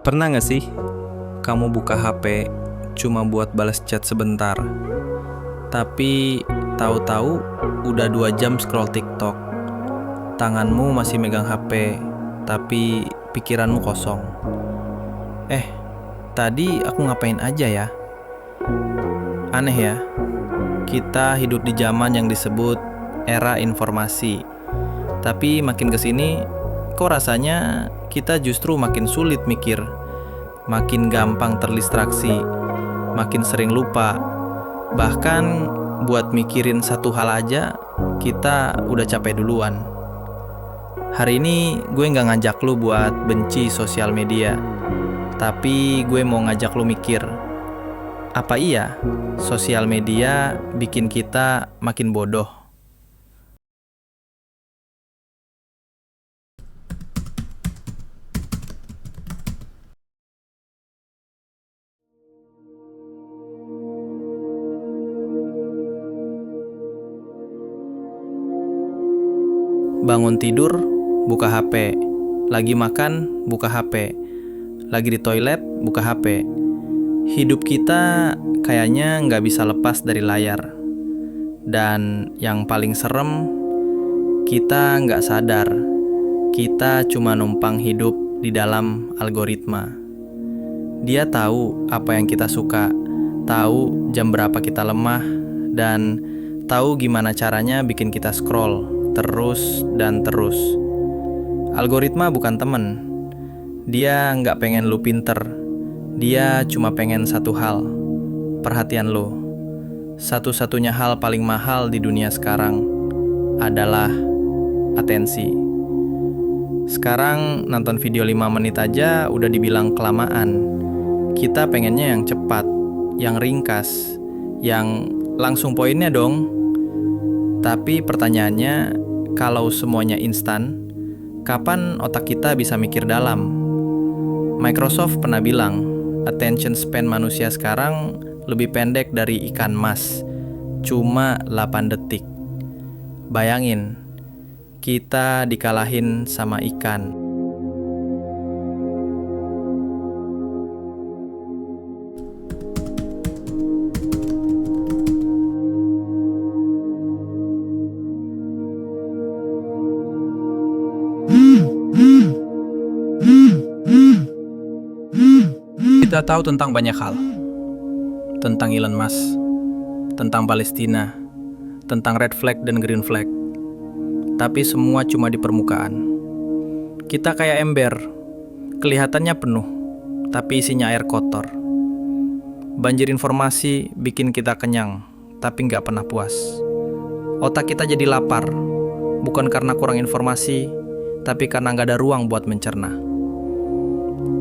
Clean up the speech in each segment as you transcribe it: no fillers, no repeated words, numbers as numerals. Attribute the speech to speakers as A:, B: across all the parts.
A: Pernah gak sih kamu buka HP cuma buat balas chat sebentar, tapi tahu-tahu udah 2 jam scroll TikTok. Tanganmu masih megang HP, tapi pikiranmu kosong. Tadi aku ngapain aja ya? Aneh ya, kita hidup di zaman yang disebut era informasi. Tapi makin kesini, kok rasanya kita justru makin sulit mikir, makin gampang terdistraksi, makin sering lupa. Bahkan buat mikirin satu hal aja, kita udah capek duluan. Hari ini gue gak ngajak lu buat benci sosial media, tapi gue mau ngajak lu mikir, apa iya sosial media bikin kita makin bodoh? Bangun tidur, buka HP. Lagi makan, buka HP. Lagi di toilet, buka HP. Hidup kita kayaknya nggak bisa lepas dari layar. Dan yang paling serem, kita nggak sadar. Kita cuma numpang hidup di dalam algoritma. Dia tahu apa yang kita suka, tahu jam berapa kita lemah, dan tahu gimana caranya bikin kita scroll terus dan terus. Algoritma bukan temen. Dia nggak pengen lu pinter. Dia cuma pengen satu hal, perhatian lu. Satu-satunya hal paling mahal di dunia sekarang adalah atensi. Sekarang nonton video 5 menit aja udah dibilang kelamaan. Kita pengennya yang cepat, yang ringkas, yang langsung poinnya dong. Tapi pertanyaannya, kalau semuanya instan, kapan otak kita bisa mikir dalam? Microsoft pernah bilang, attention span manusia sekarang lebih pendek dari ikan mas, cuma 8 detik. Bayangin, kita dikalahin sama ikan. Kita tahu tentang banyak hal. Tentang Elon Musk, tentang Palestina, tentang red flag dan green flag. Tapi semua cuma di permukaan. Kita kayak ember, kelihatannya penuh, tapi isinya air kotor. Banjir informasi bikin kita kenyang, tapi nggak pernah puas. Otak kita jadi lapar, bukan karena kurang informasi, tapi karena nggak ada ruang buat mencerna.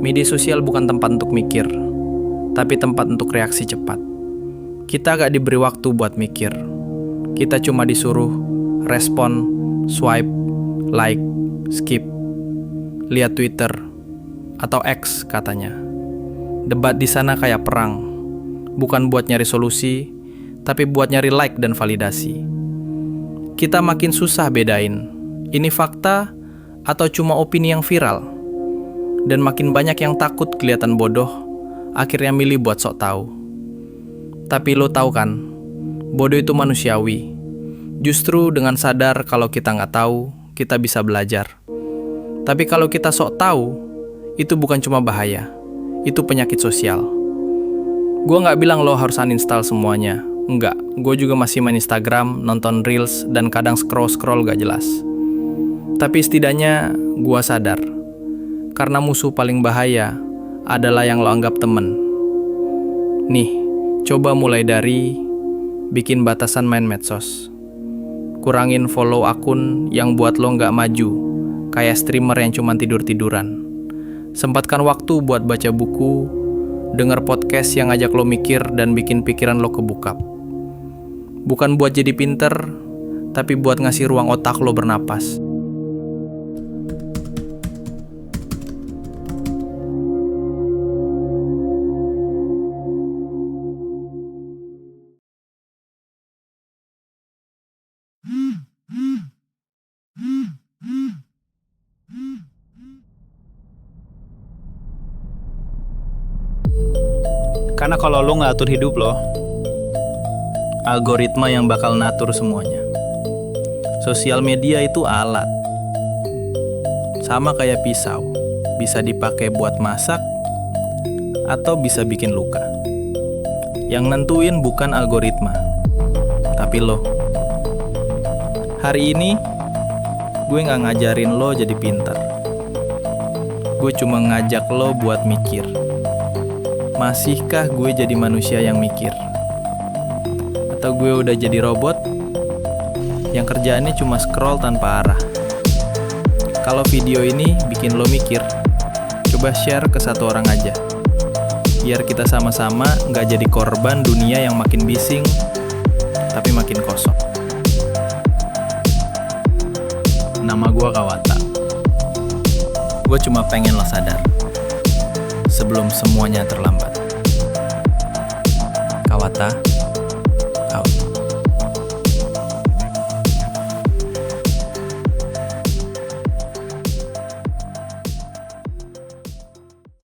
A: Media sosial bukan tempat untuk mikir, tapi tempat untuk reaksi cepat. Kita gak diberi waktu buat mikir. Kita cuma disuruh respon, swipe, like, skip. Lihat Twitter atau X katanya. Debat di sana kayak perang. Bukan buat nyari solusi, tapi buat nyari like dan validasi. Kita makin susah bedain, ini fakta atau cuma opini yang viral. Dan makin banyak yang takut kelihatan bodoh, akhirnya milih buat sok tahu. Tapi lo tahu kan, bodoh itu manusiawi. Justru dengan sadar kalau kita nggak tahu, kita bisa belajar. Tapi kalau kita sok tahu, itu bukan cuma bahaya, itu penyakit sosial. Gue nggak bilang lo harus uninstall semuanya. Enggak, gue juga masih main Instagram, nonton Reels, dan kadang scroll-scroll gak jelas. Tapi setidaknya gue sadar, karena musuh paling bahaya adalah yang lo anggap temen. Nih, coba mulai dari bikin batasan main medsos. Kurangin follow akun yang buat lo nggak maju, kayak streamer yang cuma tidur-tiduran. Sempatkan waktu buat baca buku, denger podcast yang ngajak lo mikir dan bikin pikiran lo kebuka. Bukan buat jadi pinter, tapi buat ngasih ruang otak lo bernapas.
B: Karena kalau lo nggak atur hidup lo,
A: algoritma yang bakal natur semuanya. Sosial media itu alat. Sama kayak pisau, bisa dipakai buat masak atau bisa bikin luka. Yang nentuin bukan algoritma, tapi lo. Hari ini, gue nggak ngajarin lo jadi pintar. Gue cuma ngajak lo buat mikir. Masihkah gue jadi manusia yang mikir? Atau gue udah jadi robot yang kerjaannya cuma scroll tanpa arah? Kalau video ini bikin lo mikir, coba share ke satu orang aja. Biar kita sama-sama nggak jadi korban dunia yang makin bising, tapi makin kosong. Nama gue Kawata. Gue cuma pengen lo sadar sebelum semuanya terlambat. Kawata.